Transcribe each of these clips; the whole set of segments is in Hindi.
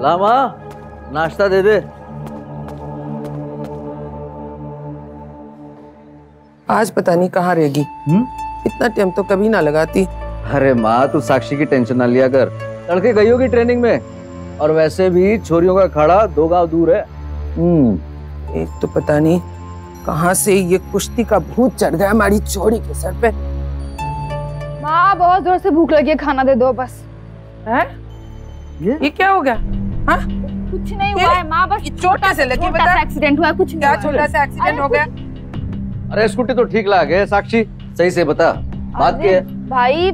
लामा नाश्ता दे दे। आज पता नहीं कहाँ रहेगी। इतना टाइम तो कभी ना लगाती। अरे माँ तू साक्षी की टेंशन ना लिया कर, तड़के गई होगी ट्रेनिंग में, और वैसे भी छोरियों का खड़ा 2 गांव दूर है। एक तो पता नहीं कहाँ से ये कुश्ती का भूत चढ़ गया हमारी छोरी के सर पे। माँ बहुत जोर से भूख लगी है, खाना दे दो बस। है? ये क्या हो गया? हाँ? कुछ नहीं हुआ है माँ, बस छोटा से लगी, छोटा सा एक्सीडेंट हुआ है, कुछ नहीं क्या हुआ है। छोटा सा एक्सीडेंट हो गया? अरे स्कूटी तो ठीक ला गए। साक्षी सही से बता बात क्या है? भाई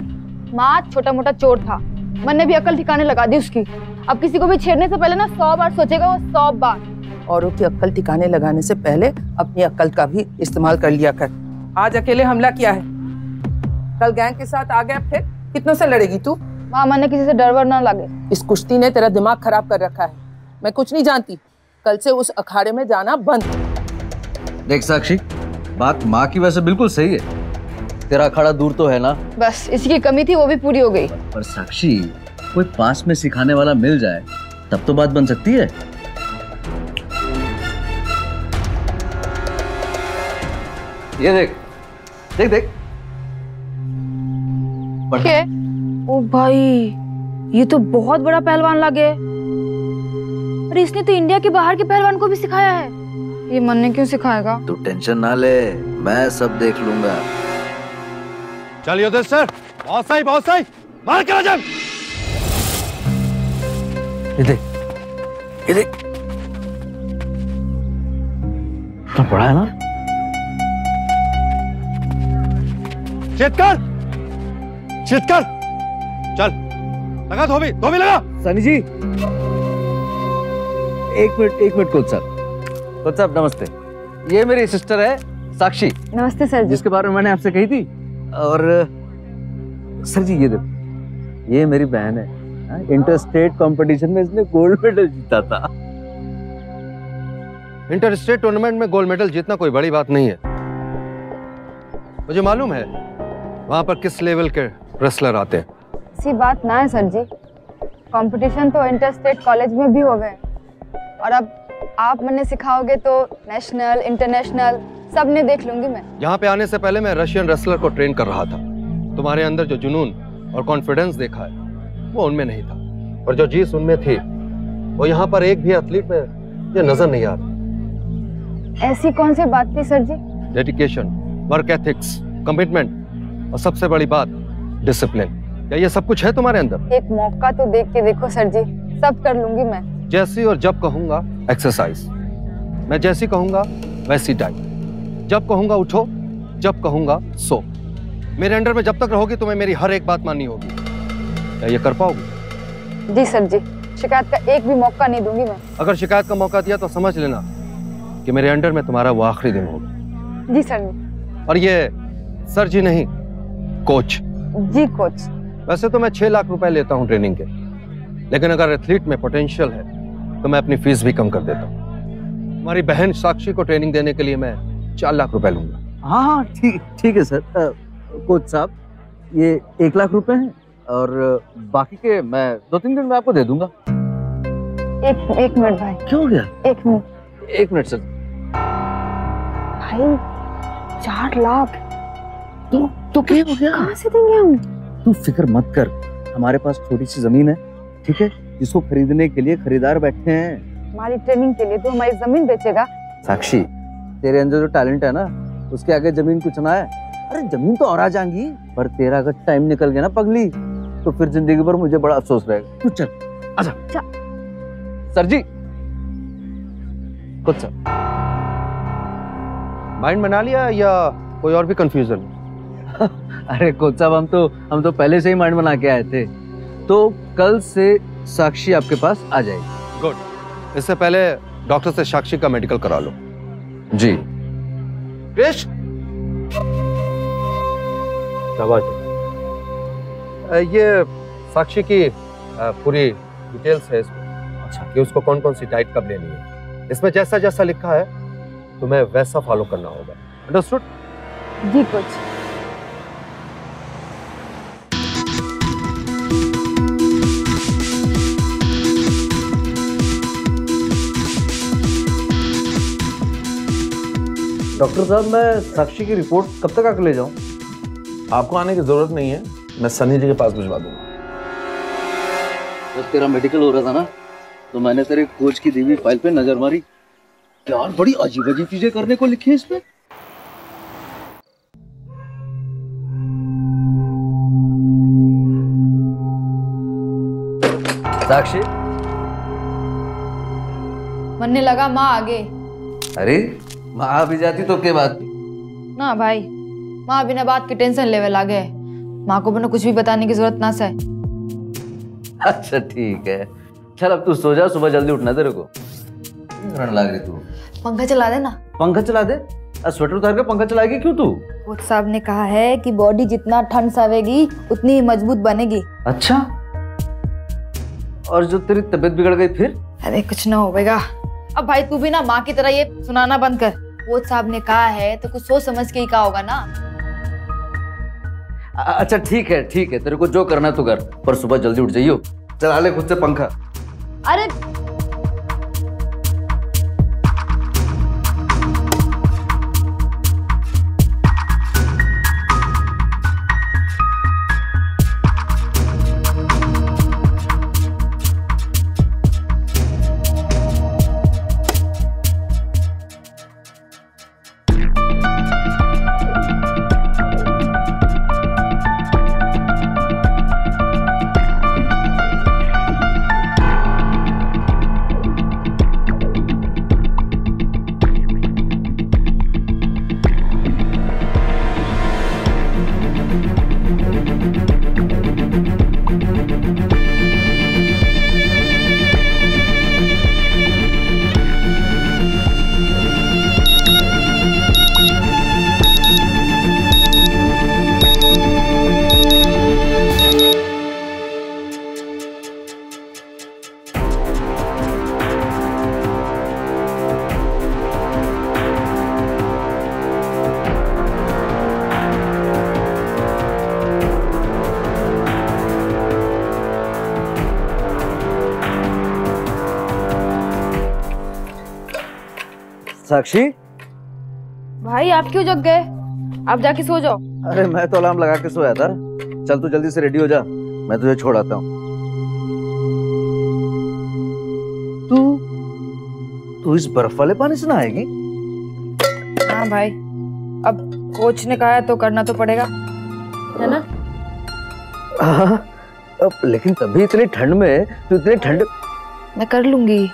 माँ छोटा मोटा चोट था, मैंने भी अकल ठिकाने लगा दी उसकी। अब किसी को भी छेड़ने से पहले ना 100 बार सोचेगा वो, 100 बार। औरों की अक्ल ठिकाने लगाने से पहले अपनी अक्ल का भी इस्तेमाल कर लिया कर। आज अकेले हमला किया है, कल गैंग के साथ आ गया, फिर कितनों से लड़ेगी तू? माँ मैंने किसी से डर वर ना लगे। इस कुश्ती ने तेरा दिमाग खराब कर रखा है। मैं कुछ नहीं जानती, कल से उस अखाड़े में जाना बंद। देख साक्षी, बात माँ की वैसे बिल्कुल सही है, तेरा अखाड़ा दूर तो है ना, बस इसी की कमी थी, वो भी पूरी हो गई। पर साक्षी कोई पास में सिखाने वाला मिल जाए तब तो बात बन सकती है। ये देख देख देख के? ओ भाई ये तो बहुत बड़ा पहलवान लगे। अरे इसने तो इंडिया के बाहर के पहलवान को भी सिखाया है, ये मन ने क्यों सिखाएगा? तू टेंशन ना ले, मैं सब देख लूंगा। चल योगेश्वर, बहुत सही मार कर जंग। ये देख तो पड़ा है ना। चित्कर चल लगा, धोबी लगा। सनी जी एक मिनट कोच साहब नमस्ते। ये मेरी सिस्टर है साक्षी। नमस्ते सर जी। जिसके बारे में मैंने आपसे कही थी। और सर जी ये देखो, ये मेरी बहन है, इंटर स्टेट कंपटीशन में इसने गोल्ड मेडल जीता था। इंटर स्टेट टूर्नामेंट में गोल्ड मेडल जीतना कोई बड़ी बात नहीं है, मुझे मालूम है वहां पर किस लेवल के रेसलर आते हैं। ऐसी बात ना है सर जी, कंपटीशन तो इंटर स्टेट कॉलेज में भी हो गए, और अब आप मैंने सिखाओगे तो नेशनल इंटरनेशनल सब ने देख लूंगी मैं। यहाँ पे आने से पहले मैं रशियन रेसलर को ट्रेन कर रहा था। तुम्हारे अंदर जो जुनून और कॉन्फिडेंस देखा है वो उनमें नहीं था, और जो जीत उनमें थी वो यहाँ पर एक भी एथलीट में ये नजर नहीं आ रहा। ऐसी कौन सी बात थी सर जी? डेडिकेशन, वर्क एथिक्स, कमिटमेंट, और सबसे बड़ी बात डिसिप्लिन। क्या ये सब कुछ है तुम्हारे अंदर? एक मौका तो देख के देखो सर जी, सब कर लूंगी मैं। जैसी और जब कहूंगा एक्सरसाइज, मैं जैसी कहूंगा वैसी डाइट, जब कहूंगा उठो, जब कहूंगा सो। मेरे अंडर में जब तक रहोगी तुम्हें मेरी हर एक बात माननी होगी। क्या ये कर पाओगी? जी सर जी, शिकायत का एक भी मौका नहीं दूंगी मैं। अगर शिकायत का मौका दिया तो समझ लेना कि मेरे अंडर में तुम्हारा वो आखिरी दिन होगा। जी सर जी। और ये सर जी नहीं, कोच। जी कोच। वैसे तो मैं 6 लाख रुपए लेता हूँ ट्रेनिंग के, लेकिन अगर एथलीट में पोटेंशियल है तो मैं अपनी फीस भी कम कर देता हूँ। हमारी बहन साक्षी को ट्रेनिंग देने के लिए मैं 4 लाख रुपए लूंगा। हाँ ठीक है सर। कोच साहब ये 1 लाख रुपए हैं, और बाकी के मैं 2-3 दिन में आपको दे दूंगा। एक मिनट भाई। क्यों हो गया? एक मिनट सर। भाई 4 लाख तो क्या हो गया? कहाँ से देंगे हम? तू फिक्र मत कर, हमारे पास छोटी सी जमीन है, ठीक है, जिसको खरीदने के लिए खरीदार बैठे हैं। हमारी ट्रेनिंग के लिए तो हमारी जमीन बेचेगा? साक्षी तेरे अंदर जो टैलेंट है ना, उसके आगे जमीन कुछ ना है। अरे जमीन तो और आ जाएंगी, पर तेरा अगर टाइम निकल गया ना पगली, तो फिर जिंदगी भर मुझे बड़ा अफसोस रहेगा। तू चल आजा। सर जी कुछ सर माइंड बना लिया या कोई और भी कंफ्यूजन? अरे कोच साहब हम तो पहले से ही माइंड बना के आए थे, तो कल से साक्षी आपके पास आ जाएगी। गुड। इससे पहले डॉक्टर से साक्षी का मेडिकल करा लो। जी। क्रिश, शाबाश। ये साक्षी की पूरी डिटेल्स है इसमें। अच्छा, कि उसको कौन कौन सी डाइट कब लेनी है। इसमें जैसा जैसा लिखा है तुम्हें वैसा फॉलो करना होगा। अंडरस्टूड? जी कोच। डॉक्टर साहब, मैं साक्षी की रिपोर्ट कब तक आकर ले जाऊं? आपको आने की जरूरत नहीं है, मैं सनी जी के पास भिजवा दूंगा। जब तेरा मेडिकल हो रहा था ना, तो मैंने तेरे कोच की दी हुई फाइल पे नजर मारी। यार बड़ी अजीब अजीब चीजें करने को लिखी है इसमें। साक्षी, बनने लगा माँ आगे। अरे माँ आ भी जाती तो क्या बात? ना भाई, माँ बिना बात के टेंशन लेवल आ गए। माँ को बिना कुछ भी बताने की जरूरत ना सहे। अच्छा ठीक है, चल अब तू सो जा, सुबह जल्दी उठना तेरे को। करने लग रही तू? पंखा चला दे ना। पंखा चला दे? स्वेटर उतार के पंखा चलाएगी क्यों तू? कोच साहब ने कहा है कि बॉडी जितना ठंड सहेगी उतनी ही मजबूत बनेगी। अच्छा, और जो तेरी तबीयत बिगड़ गई फिर? अरे कुछ ना होगा। अब भाई तू भी ना माँ की तरह ये सुनाना बंद कर। कोच साहब ने कहा है तो कुछ सोच समझ के ही कहा होगा ना। अच्छा ठीक है, तेरे को जो करना है तू कर, पर सुबह जल्दी उठ जाइयो। चला ले खुद से पंखा। अरे साक्षी, भाई आप क्यों जग गए? आप जाके सो जाओ। अरे मैं तो अलार्म लगा के सोया था। चल तू जल्दी से रेडी हो जा, मैं तुझे छोड़ आता हूँ। तू इस बर्फ वाले पानी से नहाएगी? हाँ भाई, अब कोच ने कहा है तो करना तो पड़ेगा, है ना? हाँ, अब लेकिन तभी इतनी ठंड में, तू इतनी ठंड। मैं कर लूंगी।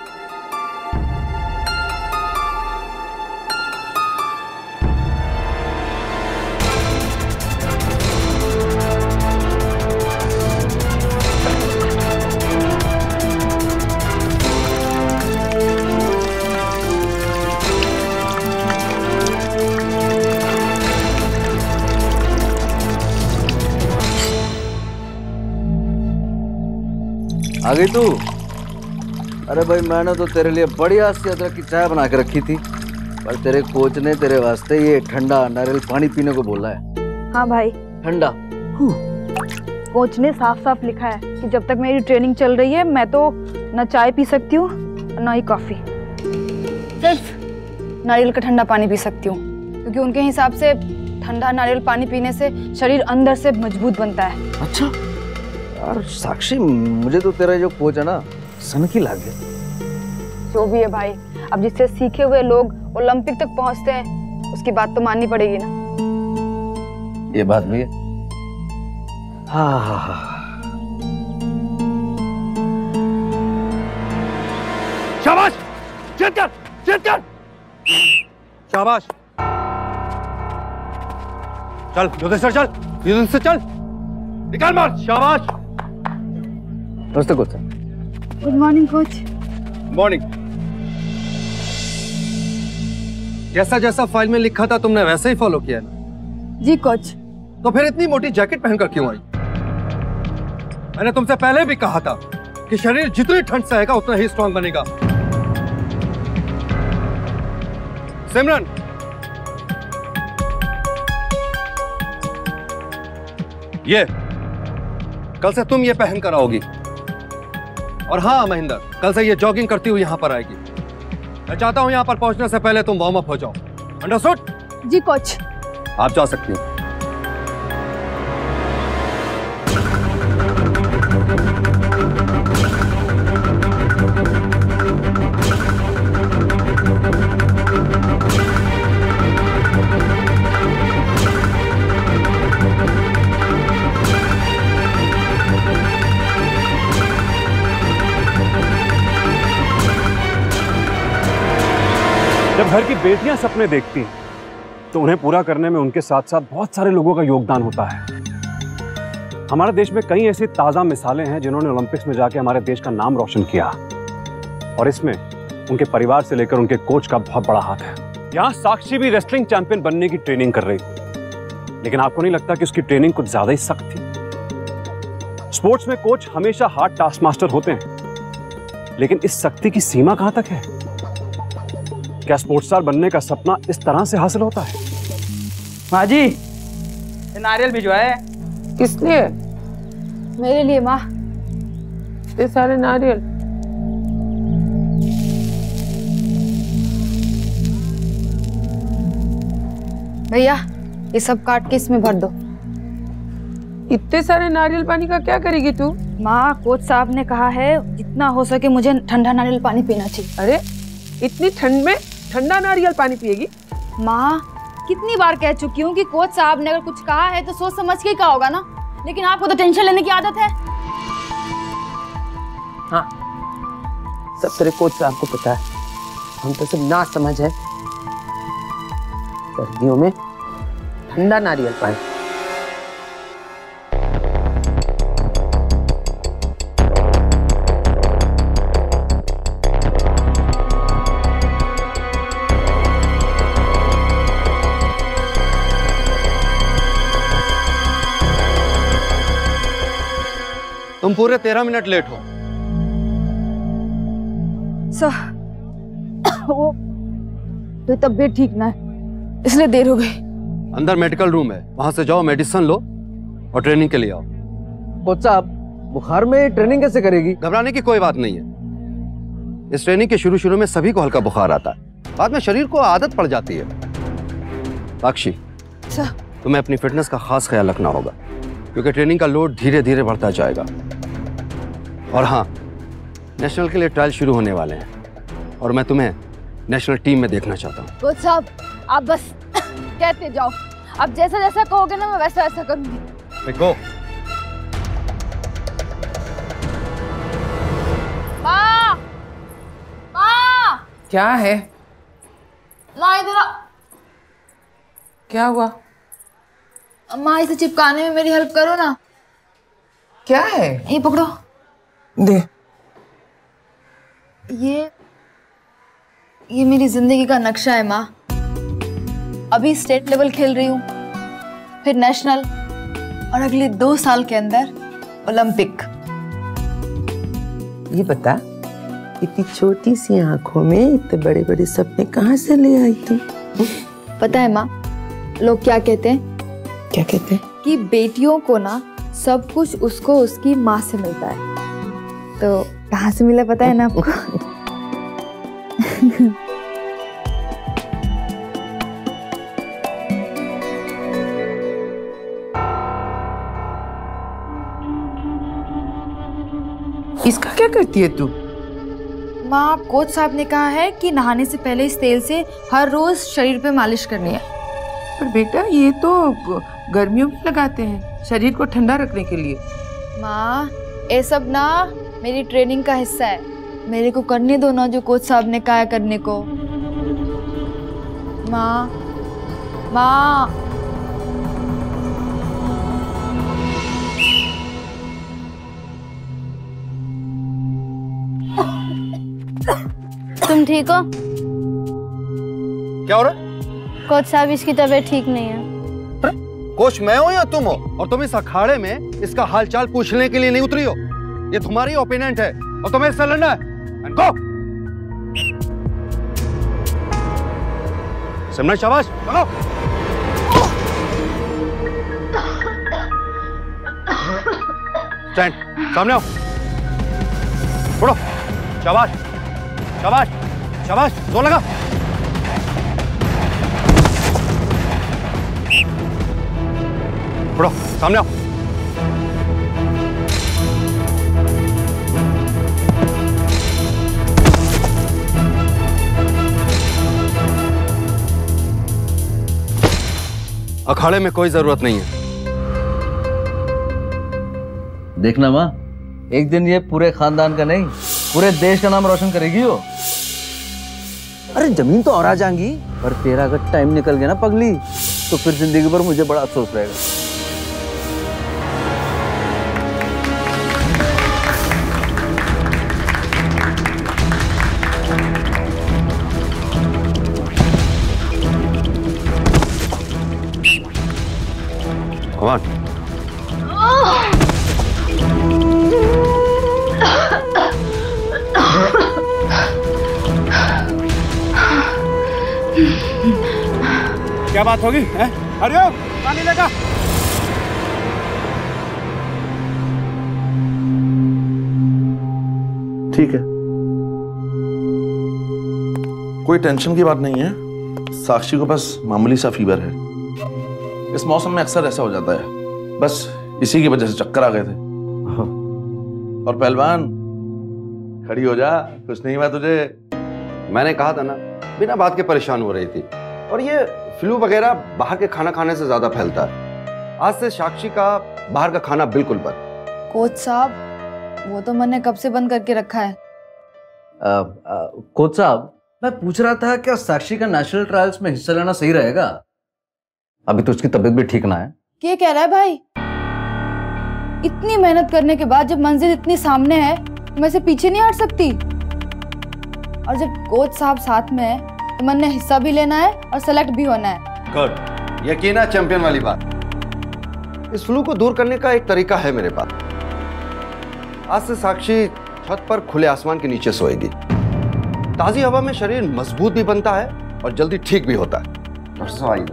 आ गई तू? अरे भाई मैंने तो तेरे लिए बढ़िया सी अदरक की चाय बना के रखी थी, पर तेरे कोच ने तेरे वास्ते ये ठंडा नारियल पानी पीने को बोला है। हाँ भाई, ठंडा। कोच ने साफ साफ लिखा है कि जब तक मेरी ट्रेनिंग चल रही है मैं तो ना चाय पी सकती हूँ ना ही कॉफी, सिर्फ नारियल का ठंडा पानी पी सकती हूँ, क्योंकि उनके हिसाब से ठंडा नारियल पानी पीने से शरीर अंदर से मजबूत बनता है। अच्छा यार साक्षी, मुझे तो तेरा जो कोच है ना सनकी लग गया। जो भी है भाई, अब जिससे सीखे हुए लोग ओलंपिक तक पहुंचते हैं उसकी बात तो माननी पड़ेगी ना। ये बात भी है। हाँ हाँ हाँ। शाबाश, जीत कर। शाबाश, चल युद्धेश्वर चल, निकाल मार। शाबाश। नमस्ते coach. Good morning coach. Morning. जैसा जैसा फाइल में लिखा था तुमने वैसे ही फॉलो किया ना? जी कोच। तो फिर इतनी मोटी जैकेट पहनकर क्यों आई? मैंने तुमसे पहले भी कहा था कि शरीर जितनी ठंड सहेगा उतना ही स्ट्रांग बनेगा। सिमरन, ये कल से तुम ये पहन कर आओगी। और हाँ महेंद्र, कल से ये जॉगिंग करती हुई यहां पर आएगी। मैं चाहता हूं यहां पर पहुंचने से पहले तुम वार्म अप हो जाओ। अंडरस्टूड? जी कोच। आप जा सकती हैं। जब घर की बेटियां सपने देखती हैं तो उन्हें पूरा करने में उनके साथ साथ बहुत सारे लोगों का योगदान होता है। हमारे देश में कई ऐसी ताज़ा मिसालें हैं जिन्होंने ओलंपिक्स में जाके हमारे देश का नाम रोशन किया, और इसमें उनके परिवार से लेकर उनके कोच का बहुत बड़ा हाथ है। यहाँ साक्षी भी रेसलिंग चैंपियन बनने की ट्रेनिंग कर रही, लेकिन आपको नहीं लगता कि उसकी ट्रेनिंग कुछ ज्यादा ही सख्त थी? स्पोर्ट्स में कोच हमेशा हार्ड टास्क मास्टर होते हैं, लेकिन इस सख्ती की सीमा कहां तक है? क्या स्पोर्ट्स स्टार बनने का सपना इस तरह से हासिल होता है? माँ जी, ये नारियल भिजवाए। किस लिए? मेरे लिए माँ। इतने सारे नारियल? भैया ये सब काट के इसमें भर दो। इतने सारे नारियल पानी का क्या करेगी तू? माँ, कोच साहब ने कहा है जितना हो सके मुझे ठंडा नारियल पानी पीना चाहिए। अरे इतनी ठंड में ठंडा नारियल पानी पिएगी? माँ, कितनी बार कह चुकी हूँ कि कोच साहब ने अगर कुछ कहा है तो सोच समझ के ही कहा होगा ना, लेकिन आपको तो टेंशन लेने की आदत है। हाँ, सब तेरे कोच साहब को पता है, हम तो सब ना समझ है। सर्दियों में ठंडा नारियल पानी। तुम पूरे 13 मिनट लेट हो। वो तो तबीयत ठीक ना है इसलिए देर हो गई। अंदर मेडिकल रूम है, वहां से जाओ, मेडिसिन लो और ट्रेनिंग के लिए आओ। कोच साहब, बुखार में ट्रेनिंग कैसे करेगी? घबराने की कोई बात नहीं है। इस ट्रेनिंग के शुरू में सभी को हल्का बुखार आता है, बाद में शरीर को आदत पड़ जाती है। साक्षी, तुम्हें अपनी फिटनेस का खास ख्याल रखना होगा, क्योंकि ट्रेनिंग का लोड धीरे धीरे बढ़ता जाएगा। और हाँ, नेशनल के लिए ट्रायल शुरू होने वाले हैं और मैं तुम्हें नेशनल टीम में देखना चाहता हूँ। कोच साहब, आप बस कहते जाओ, आप जैसा जैसा कहोगे ना मैं वैसा वैसा करूंगी। देखो, माँ, माँ, क्या है? माँ इधर आ। क्या हुआ? माँ, इसे चिपकाने में मेरी हेल्प करो ना। क्या है? ये पकड़ो। दे। ये मेरी जिंदगी का नक्शा है माँ। अभी स्टेट लेवल खेल रही हूँ, फिर नेशनल, और अगले 2 साल के अंदर ओलंपिक। ये बता, इतनी छोटी सी आंखों में इतने बड़े बड़े सपने कहाँ से ले आई तुम? पता है माँ, लोग क्या कहते हैं? क्या कहते हैं? कि बेटियों को ना सब कुछ उसको उसकी माँ से मिलता है। तो कहाँ से मिला पता है ना आपको? इसका क्या करती है तू? माँ, कोच साहब ने कहा है कि नहाने से पहले इस तेल से हर रोज शरीर पे मालिश करनी है। पर बेटा, ये तो गर्मियों में लगाते हैं शरीर को ठंडा रखने के लिए। माँ, ये सब ना मेरी ट्रेनिंग का हिस्सा है। मेरे को करने दो ना जो कोच साहब ने कहा है करने को। माँ, माँ, तुम ठीक हो? क्या हो रहा है? कोच साहब, इसकी तबीयत ठीक नहीं है। कोच मैं हूं या तुम हो? और तुम इस अखाड़े में इसका हालचाल पूछने के लिए नहीं उतरी हो। ये तुम्हारी ओपिनियन है और तुम्हें इससे लड़ना है। गो! सिमरन, शाबाश, चलो। स्टैंड, सामने आओ, उठो। शाबाश, शाबाश, शाबाश, जोर लगा। उठो, सामने आओ। अखाड़े में कोई जरूरत नहीं है। देखना माँ, एक दिन ये पूरे खानदान का नहीं, पूरे देश का नाम रोशन करेगी वो। अरे जमीन तो और आ जाएंगी, पर तेरा अगर टाइम निकल गया ना पगली, तो फिर जिंदगी भर मुझे बड़ा अफसोस रहेगा। Come on. क्या बात होगी? हरिओम, पानी लेगा। ठीक है, कोई टेंशन की बात नहीं है। साक्षी को बस मामूली सा फीवर है। इस मौसम में अक्सर ऐसा हो जाता है, बस इसी की वजह से चक्कर आ गए थे। और पहलवान, खड़ी हो जा, कुछ नहीं हुआ तुझे। मैंने कहा था ना, बिना बात के परेशान हो रही थी। और ये फ्लू वगैरह बाहर के खाना खाने से ज्यादा फैलता है। आज से साक्षी का बाहर का खाना बिल्कुल बंद। कोच साहब, वो तो मैंने कब से बंद करके रखा है। कोच साहब, मैं पूछ रहा था क्या साक्षी का नेशनल ट्रायल्स में हिस्सा लेना सही रहेगा? अभी तो उसकी तबीयत भी ठीक ना है। क्या कह रहा है भाई? इतनी मेहनत करने के बाद जब मंजिल इतनी सामने है, मैं से पीछे नहीं हट सकती। और जब कोच साहब साथ में है, तो मैंने हिस्सा भी लेना है और सेलेक्ट भी होना है। गुड, यकीन है चैंपियन वाली बात। इस फ्लू को दूर करने का एक तरीका है मेरे पास। आज से साक्षी छत पर खुले आसमान के नीचे सोएगी। ताजी हवा में शरीर मजबूत भी बनता है और जल्दी ठीक भी होता है। डॉक्टर साहब आइए।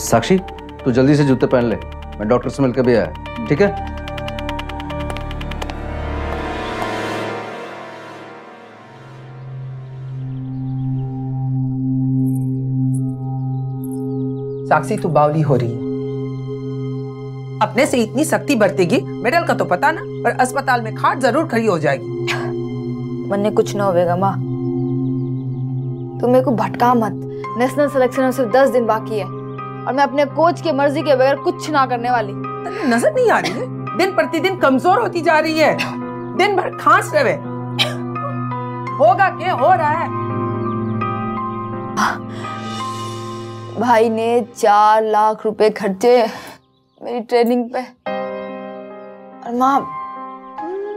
साक्षी, तू जल्दी से जूते पहन ले, मैं डॉक्टर से मिलकर भी आया। ठीक है? साक्षी तू बावली हो रही है। अपने से इतनी सख्ती बरतेगी, मेडल का तो पता ना, पर अस्पताल में खाट जरूर खड़ी हो जाएगी। मन्ने कुछ ना होगा माँ, तुम मेरे को भटका मत। नेशनल सिलेक्शन में सिर्फ 10 दिन बाकी है और मैं अपने कोच की मर्जी के बगैर कुछ ना करने वाली। नजर नहीं आ रही है? दिन प्रतिदिन कमजोर होती जा रही है। दिन भर खांस रहे। होगा क्या हो रहा है? भाई ने 4 लाख रुपए खर्चे मेरी ट्रेनिंग पे, और माँ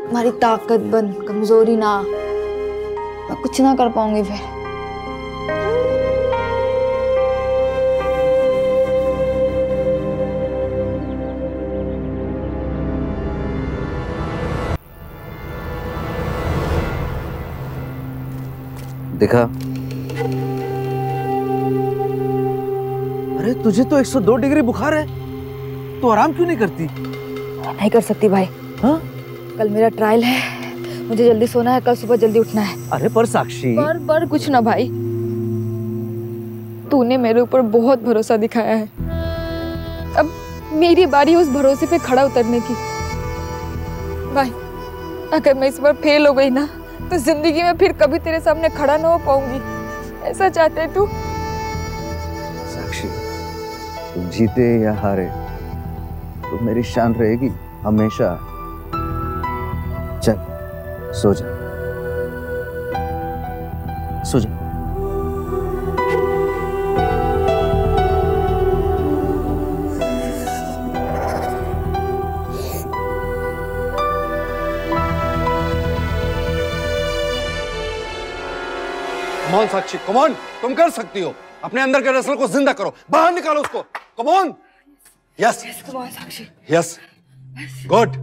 हमारी ताकत बन कमजोरी ना, मैं कुछ ना कर पाऊंगी फिर। देखा? अरे तुझे तो 102 डिग्री बुखार है, तो आराम क्यों नहीं करती? नहीं कर सकती भाई। हाँ? कल मेरा ट्रायल है, मुझे जल्दी सोना है, कल सुबह जल्दी उठना है। अरे पर साक्षी, पर कुछ ना भाई, तूने मेरे ऊपर बहुत भरोसा दिखाया है। अब मेरी बारी उस भरोसे पे खड़ा उतरने की। भाई, अगर मैं इस बार फेल हो गई ना, तो जिंदगी में फिर कभी तेरे सामने खड़ा ना हो पाऊंगी। ऐसा चाहते है तू? साक्षी, तुम जीते या हारे, तो मेरी शान रहेगी हमेशा। चल सो जा, सो जा। कमॉन साक्षी, कमॉन, तुम कर सकती हो। अपने अंदर के रेसलर को जिंदा करो, बाहर निकालो उसको। कमॉन। यस साक्षी, यस, गुड।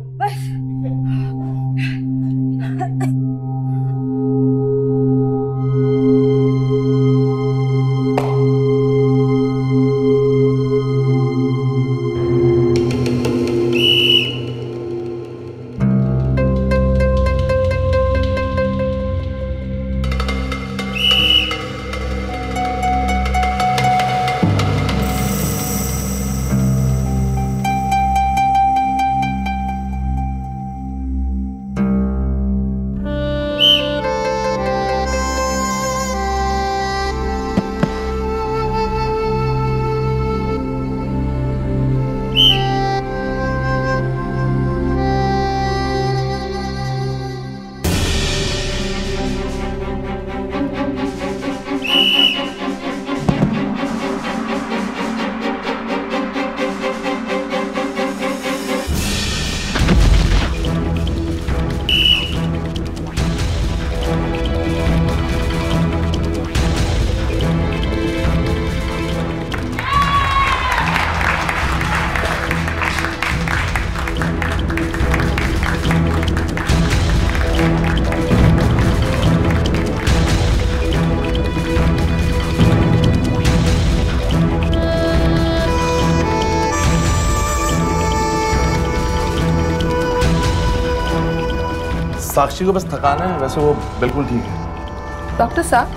साक्षी को बस थकान है, वैसे वो बिल्कुल ठीक है। डॉक्टर साहब,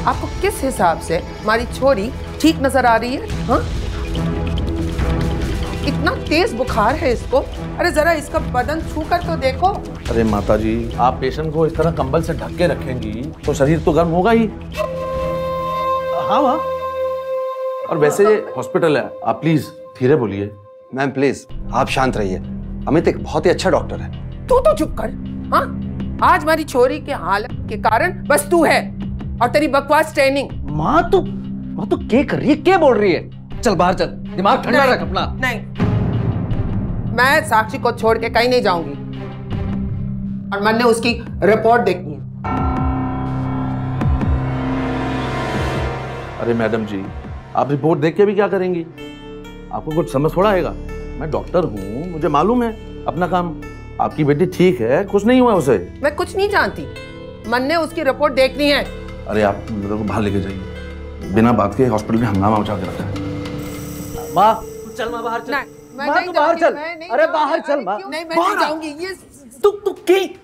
आपको किस हिसाब से हमारी छोरी ठीक नजर आ रही है? हाँ? इतना तेज बुखार है इसको। अरे जरा इसका बदन छू कर तो देखो। अरे माता जी, आप पेशेंट को इस तरह कंबल से ढक के रखेंगी तो शरीर तो गर्म होगा ही। हाँ हाँ। और वैसे ये हॉस्पिटल है, आप प्लीज धीरे बोलिए। मैम प्लीज आप शांत रहिए, अमित एक बहुत ही अच्छा डॉक्टर है। तू तो चुप कर। हाँ, आज हमारी छोरी के हालत के कारण बस तू है और तेरी बकवास ट्रेनिंग। माँ तू क्या कर रही है, क्या बोल रही है? चल बाहर चल, दिमाग ठंडा रख अपना। नहीं, मैं साक्षी को छोड़ के कहीं नहीं जाऊंगी और मैंने उसकी रिपोर्ट देखनी है। अरे मैडम जी, आप रिपोर्ट देख के भी क्या करेंगी? आपको कुछ समझ थोड़ा आएगा। मैं डॉक्टर हूँ, मुझे मालूम है अपना काम। आपकी बेटी ठीक है, कुछ नहीं हुआ उसे। मैं कुछ नहीं जानती, मैंने उसकी रिपोर्ट देखनी है। अरे आप मेरे को बाहर लेके जाइए, बिना बात के हॉस्पिटल में हंगामा मचा के रखा है। माँ चल, माँ बाहर चल। मैं माँ नहीं तू बाहर चल। जाऊंगी, अरे बाहर चल माँ। नहीं, मैं नहीं जाऊंगी। ये तू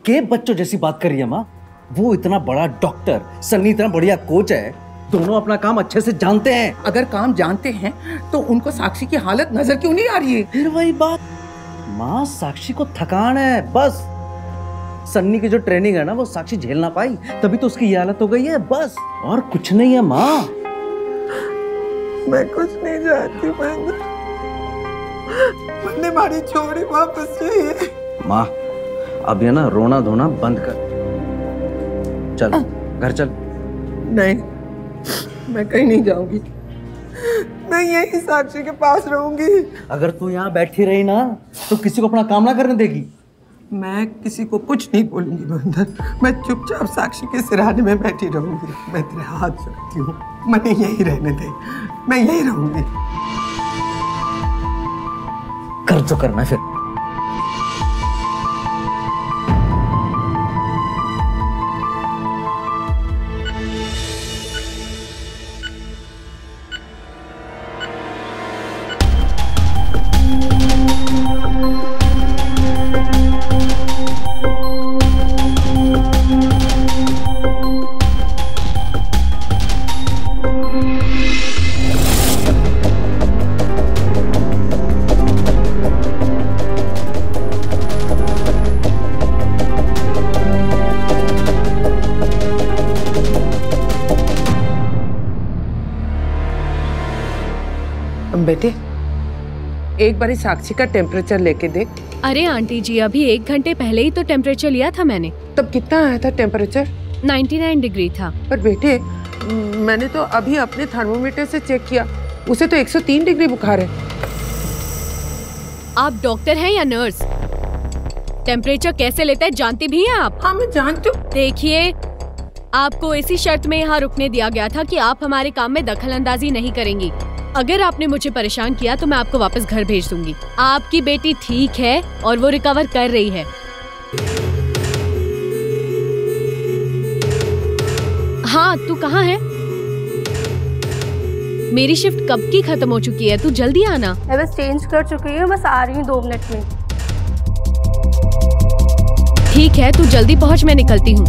के बच्चों जैसी बात कर रही है माँ। वो इतना बड़ा डॉक्टर, सन्नी इतना बढ़िया कोच है, दोनों अपना काम अच्छे से जानते हैं। अगर काम जानते हैं तो उनको साक्षी की हालत नजर क्यों नहीं आ रही है? फिर वही बात माँ, साक्षी को थकान है बस। सन्नी की जो ट्रेनिंग है ना, वो साक्षी झेल ना पाई, तभी तो उसकी ये हालत हो गई है बस, और कुछ नहीं है माँ। मैं कुछ नहीं जानती। मैंने हमारी छोरी वापस चाहिए। माँ अब ये ना रोना धोना बंद कर, चल घर चल। नहीं, मैं कहीं नहीं जाऊंगी, मैं यही साक्षी के पास रहूंगी। अगर तू यहाँ बैठी रही ना तो किसी को अपना काम ना करने देगी। मैं किसी को कुछ नहीं बोलूंगी बंदर, मैं चुपचाप साक्षी के सिरहाने में बैठी रहूंगी। मैं तेरे हाथ जोड़ती हूँ, मैंने यही रहने दे, मैं यही रहूंगी। कर जो करना फिर। बेटे, एक बारी साक्षी का टेम्परेचर लेके देख। अरे आंटी जी, अभी 1 घंटे पहले ही तो टेम्परेचर लिया था मैंने। तब कितना आया था टेम्परेचर? 99 डिग्री था। पर बेटे, मैंने तो अभी अपने थर्मोमीटर से चेक किया, उसे तो 103 डिग्री बुखार है। आप डॉक्टर हैं या नर्स? टेम्परेचर कैसे लेते हैं जानती भी हैं आप? हाँ, मैं जानती हूँ। देखिए, आपको इसी शर्त में यहाँ रुकने दिया गया था कि आप हमारे काम में दखल अंदाजी नहीं करेंगी। अगर आपने मुझे परेशान किया तो मैं आपको वापस घर भेज दूंगी। आपकी बेटी ठीक है और वो रिकवर कर रही है। हाँ, तू कहाँ है? मेरी शिफ्ट कब की खत्म हो चुकी है, तू जल्दी आना। मैं बस चेंज कर चुकी हूँ, बस आ रही हूँ 2 मिनट में। ठीक है, तू जल्दी पहुँच, मैं निकलती हूँ।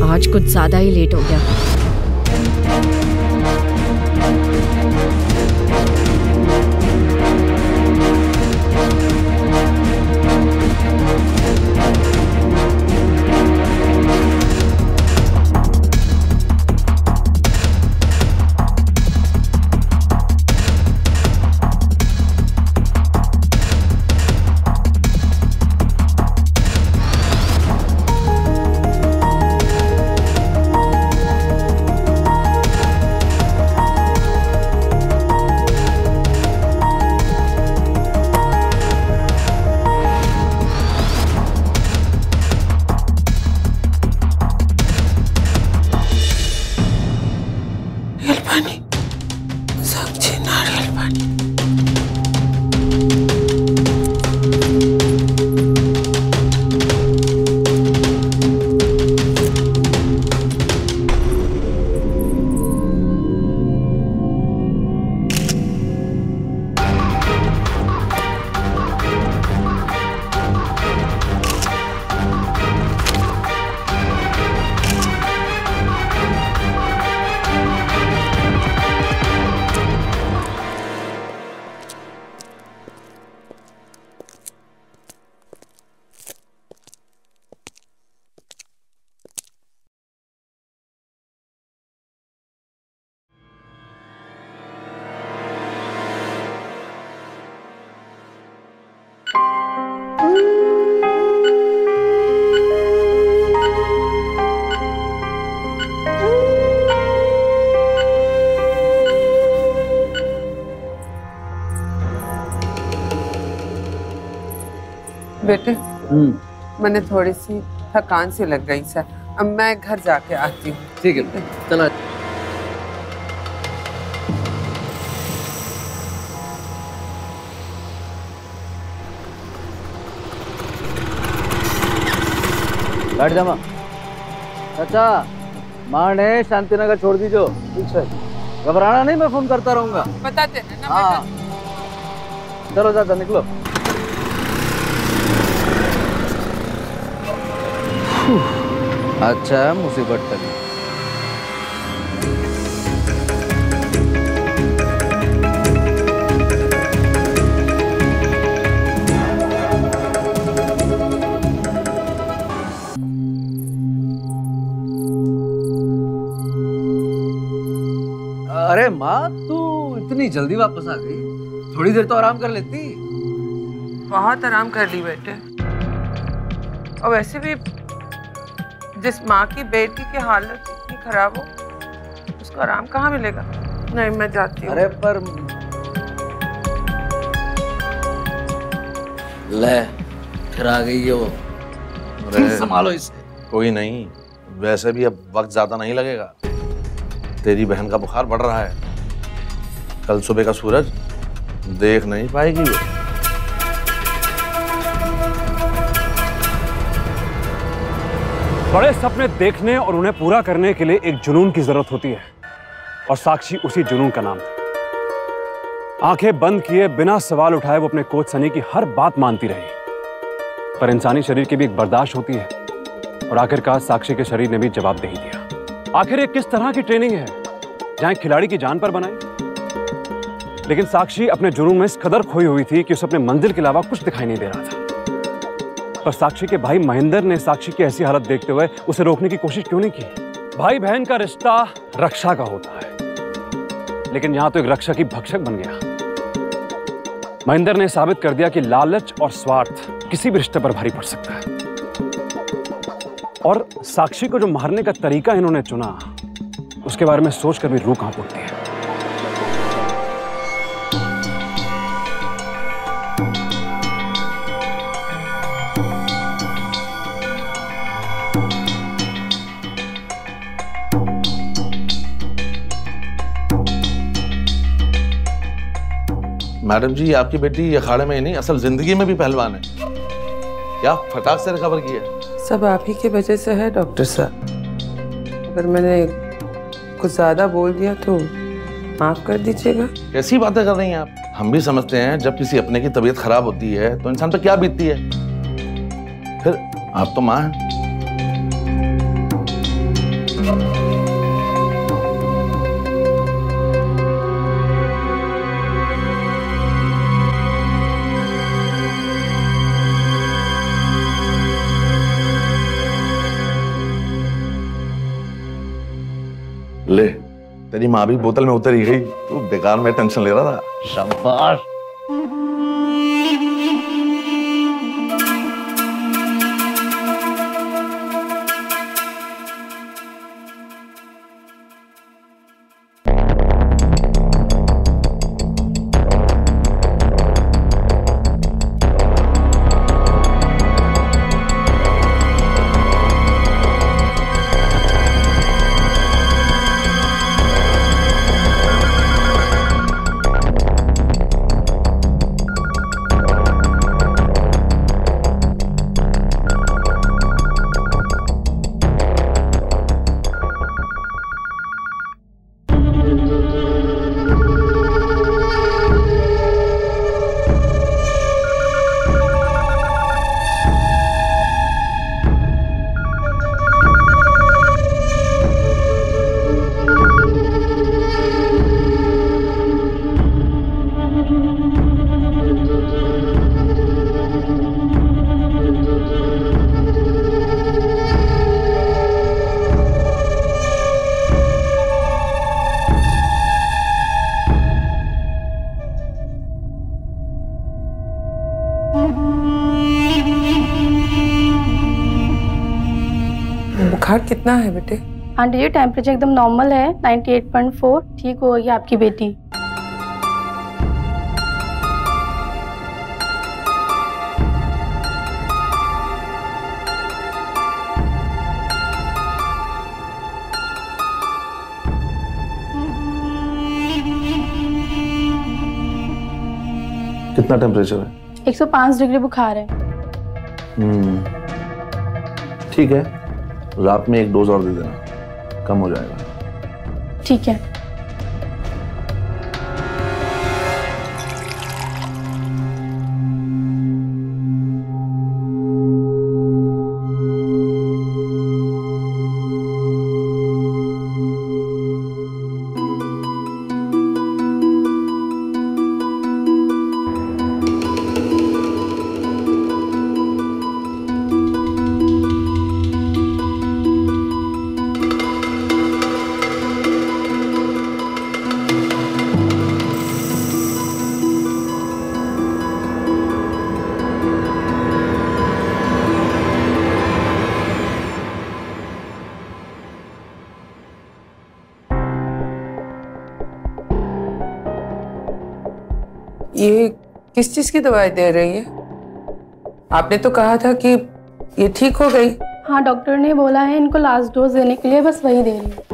आज कुछ ज्यादा ही लेट हो गया। बेटे मैंने थोड़ी सी थकान सी लग रही सर, अब मैं घर जाके आती हूँ। ठीक है चला। बैठ जा माँ। अच्छा माँ ने शांतिनगर छोड़ दीजो। ठीक है, घबराना नहीं, मैं फोन करता रहूंगा। बता देना ना। हाँ चलो ज्यादा निकलो। अच्छा मुसीबत टली। अरे माँ तू इतनी जल्दी वापस आ गई, थोड़ी देर तो आराम कर लेती। बहुत आराम कर ली बेटे, और वैसे भी जिस माँ की बेटी की हालत इतनी खराब हो उसको आराम कहाँ मिलेगा। नहीं मैं जाती हूँ। अरे पर ले फिर आ गई है वो। संभालो इसे। कोई नहीं, वैसे भी अब वक्त ज्यादा नहीं लगेगा। तेरी बहन का बुखार बढ़ रहा है, कल सुबह का सूरज देख नहीं पाएगी वो। बड़े सपने देखने और उन्हें पूरा करने के लिए एक जुनून की जरूरत होती है, और साक्षी उसी जुनून का नाम था। आंखें बंद किए बिना सवाल उठाए वो अपने कोच सनी की हर बात मानती रही, पर इंसानी शरीर की भी एक बर्दाश्त होती है, और आखिरकार साक्षी के शरीर ने भी जवाब दे ही दिया। आखिर ये किस तरह की ट्रेनिंग है जहां खिलाड़ी की जान पर बनाई। लेकिन साक्षी अपने जुनून में इस कदर खोई हुई थी कि उसे अपने मंजिल के अलावा कुछ दिखाई नहीं दे रहा था। पर साक्षी के भाई महेंद्र ने साक्षी की ऐसी हालत देखते हुए उसे रोकने की कोशिश क्यों नहीं की। भाई बहन का रिश्ता रक्षा का होता है, लेकिन यहां तो एक रक्षा की भक्षक बन गया। महेंद्र ने साबित कर दिया कि लालच और स्वार्थ किसी भी रिश्ते पर भारी पड़ सकता है, और साक्षी को जो मारने का तरीका इन्होंने चुना उसके बारे में सोचकर भी रूह कांप उठती है। मैडम जी, आपकी बेटी अखाड़े में ही नहीं असल जिंदगी में भी पहलवान है। क्या फटाक से रिकवर किया। सब आप ही की वजह से है डॉक्टर साहब, अगर मैंने कुछ ज्यादा बोल दिया तो माफ कर दीजिएगा। कैसी बातें कर रही हैं आप। हम भी समझते हैं जब किसी अपने की तबीयत खराब होती है तो इंसान पर क्या बीतती है, फिर आप तो माँ हैं। ले, तेरी माँ भी बोतल में उतर ही गई, तू बेकार में टेंशन ले रहा था। शाबाश। बुखार कितना है बेटे? आंटी जी टेम्परेचर एकदम नॉर्मल है, 98.4। ठीक हो गई आपकी बेटी। कितना टेम्परेचर है? 105 डिग्री बुखार है। ठीक है, रात में एक डोज और दे देना, कम हो जाएगा। ठीक है। ये किस चीज की दवाई दे रही है? आपने तो कहा था कि ये ठीक हो गई। हाँ, डॉक्टर ने बोला है इनको लास्ट डोज देने के लिए, बस वही दे रही हूँ।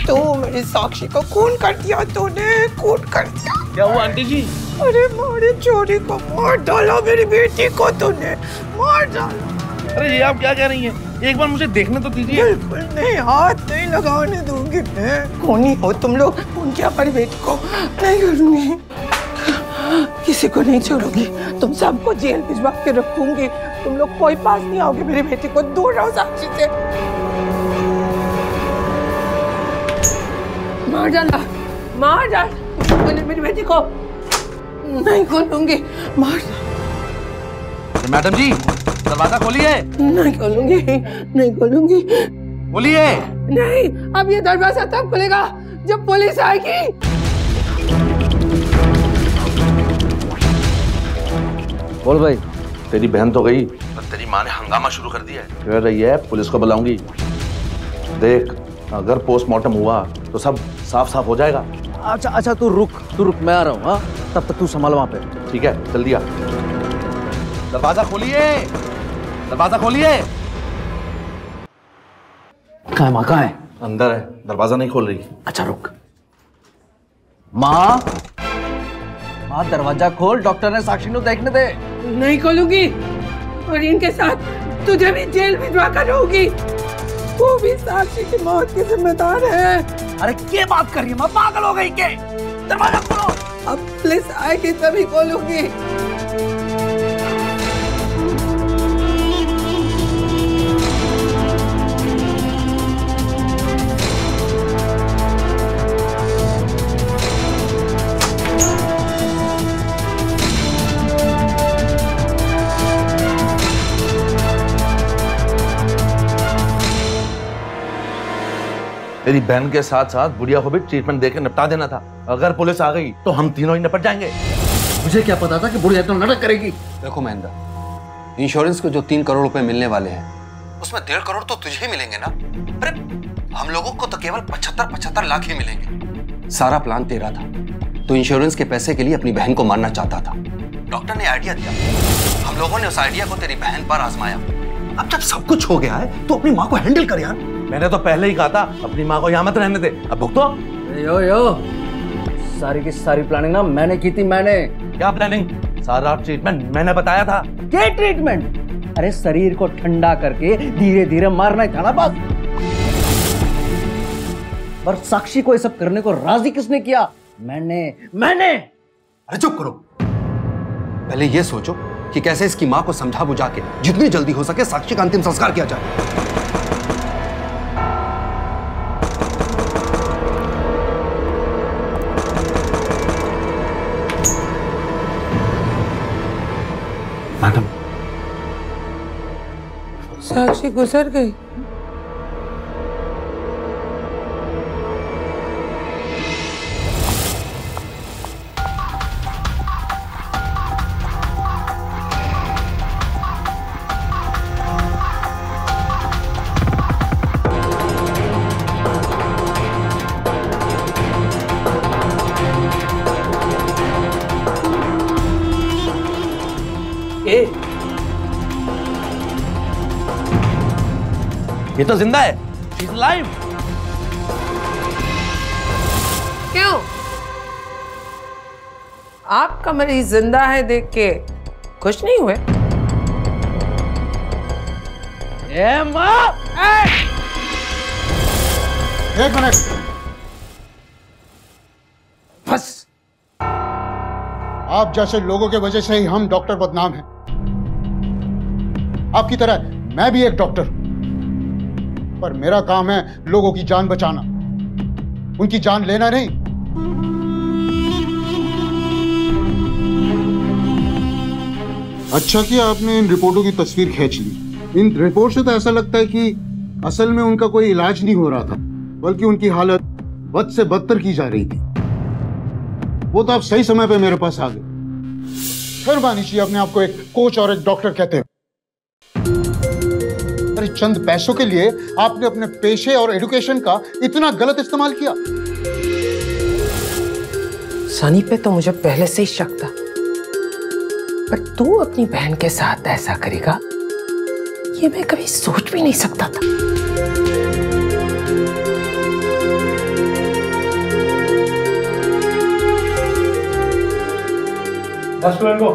तू मेरी साक्षी को खून कर दिया तूने, खून कर दिया। क्या हुआ आंटी जी? अरे मारे चोरी को मार डाला, मेरी बेटी को तूने मार डाला। अरे ये आप क्या कह रही हैं? एक बार मुझे देखने तो दीजिए। बिल्कुल नहीं, हाथ नहीं लगाने दूंगी मैं। कौन ही हो तुम लोग? उनकी हमारी बेटी को नहीं करूंगी, किसी को नहीं छोड़ूंगी, तुम सबको जेल भिजवा के रखूंगी। तुम लोग कोई पास नहीं आओगे मेरी बेटी को, दूर रहो साक्षी से। मार डाला, मार डाला मैंने मेरी बेटी को, नहीं खोलूंगी, मार डाला। मैडम जी दरवाजा खोलिए। नहीं खोलूंगी, नहीं खोलूंगी, खोलिए। नहीं, अब ये दरवाजा तब खुलेगा जब पुलिस आएगी। बोल भाई। तेरी बहन तो गई, पर तेरी माँ ने हंगामा शुरू कर दिया है। कह रही है पुलिस को बुलाऊंगी। देख, अगर पोस्टमार्टम हुआ तो सब साफ साफ हो जाएगा। अच्छा अच्छा, तू रुक, मैं आ रहा हूँ। हाँ, तब तक तू संभाल वहां पे। ठीक है, जल्दी आ। दरवाजा खोलिए, दरवाजा खोलिए। कहाँ है माँ? कहाँ है? अंदर है, दरवाजा नहीं खोल रही। अच्छा रुक। माँ, दरवाजा खोल, डॉक्टर ने साक्षी को देखने दे। नहीं खोलूंगी, और इनके साथ तुझे भी जेल भिजवा कर रहूंगी। वो भी साक्षी की मौत के जिम्मेदार है। अरे क्या बात कर रही है माँ? पागल हो गई क्या? दरवाजा खोलो। अब पुलिस आएगी तभी खोलूंगी। तेरी बहन के साथ साथ बुढ़िया को भी ट्रीटमेंट देकर निपटा देना था। अगर पुलिस आ गई तो हम तीनों ही निपट जाएंगे। मुझे क्या पता था कि बुढ़िया तो नाटक करेगी। देखो महेंद्र, इंश्योरेंस को जो 3 करोड़ रुपए मिलने वाले हैं, उसमें 1.5 करोड़ तो तुझे ही मिलेंगे ना। अरे हम लोगों को तो केवल 75 लाख ही मिलेंगे। सारा प्लान तेरा था। तो इंश्योरेंस के पैसे के लिए अपनी बहन को मारना चाहता था। डॉक्टर ने आइडिया दिया, हम लोगों ने उस आइडिया को तेरी बहन पर आजमाया। अब जब सब कुछ हो गया है तो अपनी माँ को हैंडल कर यार। मैंने तो पहले ही कहा था अपनी माँ को यहाँ मत रहने दे। अब भुगतो। यो सारी की सारी प्लानिंग ना मैंने की थी। मैंने क्या प्लानिंग? सारा ट्रीटमेंट मैंने बताया था। क्या ट्रीटमेंट? अरे शरीर को ठंडा करके धीरे धीरे मारना ही था ना बस। पर साक्षी को ये सब करने को राजी किसने किया? मैंने। अरे चुप करो। पहले ये सोचो कि कैसे इसकी माँ को समझा बुझा के जितनी जल्दी हो सके साक्षी का अंतिम संस्कार किया जाए। मैडम, साक्षी गुजर गई। ये तो जिंदा है। She's alive. क्यों? आपका मरीज जिंदा है देख के खुश नहीं हुए? एक मिनट। बस आप जैसे लोगों के वजह से ही हम डॉक्टर बदनाम हैं। आपकी तरह मैं भी एक डॉक्टर हूं, पर मेरा काम है लोगों की जान बचाना, उनकी जान लेना नहीं। अच्छा किया आपने इन रिपोर्टों की तस्वीर खींच ली। इन रिपोर्ट से तो ऐसा लगता है कि असल में उनका कोई इलाज नहीं हो रहा था, बल्कि उनकी हालत बद से बदतर की जा रही थी। वो तो आप सही समय पे मेरे पास आ गए। फिर मानी चाहिए अपने आप को एक कोच और एक डॉक्टर कहते हैं। अरे चंद पैसों के लिए आपने अपने पेशे और एजुकेशन का इतना गलत इस्तेमाल किया। सनी पे तो मुझे पहले से ही शक था, पर तू अपनी बहन के साथ ऐसा करेगा ये मैं कभी सोच भी नहीं सकता था। को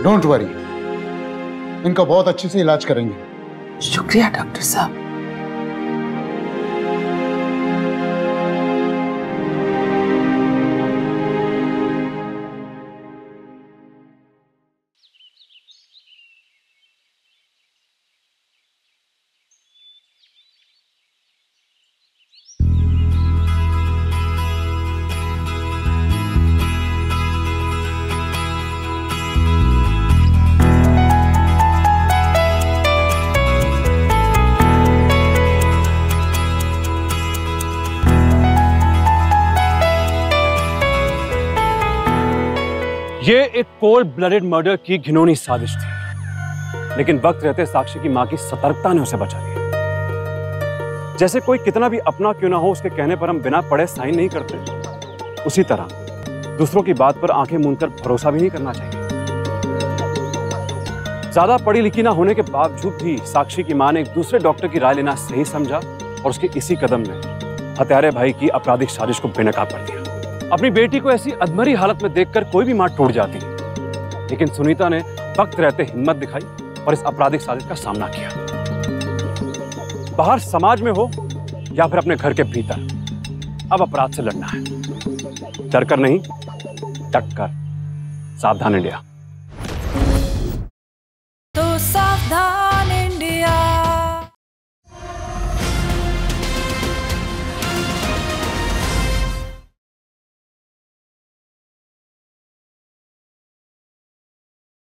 डोंट वरी, इनका बहुत अच्छे से इलाज करेंगे। शुक्रिया डॉक्टर साहब। ये एक कोल्ड ब्लडेड मर्डर की घिनौनी साजिश थी, लेकिन वक्त रहते साक्षी की मां की सतर्कता ने उसे बचा लिया। जैसे कोई कितना भी अपना क्यों ना हो, उसके कहने पर हम बिना पढ़े साइन नहीं करते, उसी तरह दूसरों की बात पर आंखें मूंदकर भरोसा भी नहीं करना चाहिए। ज्यादा पढ़ी लिखी ना होने के बावजूद भी साक्षी की मां ने एक दूसरे डॉक्टर की राय लेना सही समझा और उसके इसी कदम ने हत्यारे भाई की आपराधिक साजिश को बेनकाब कर दिया। अपनी बेटी को ऐसी अधमरी हालत में देखकर कोई भी मां टूट जाती, लेकिन सुनीता ने वक्त रहते हिम्मत दिखाई और इस आपराधिक साजिश का सामना किया। बाहर समाज में हो या फिर अपने घर के भीतर, अब अपराध से लड़ना है। डर कर नहीं, डट कर। सावधान इंडिया।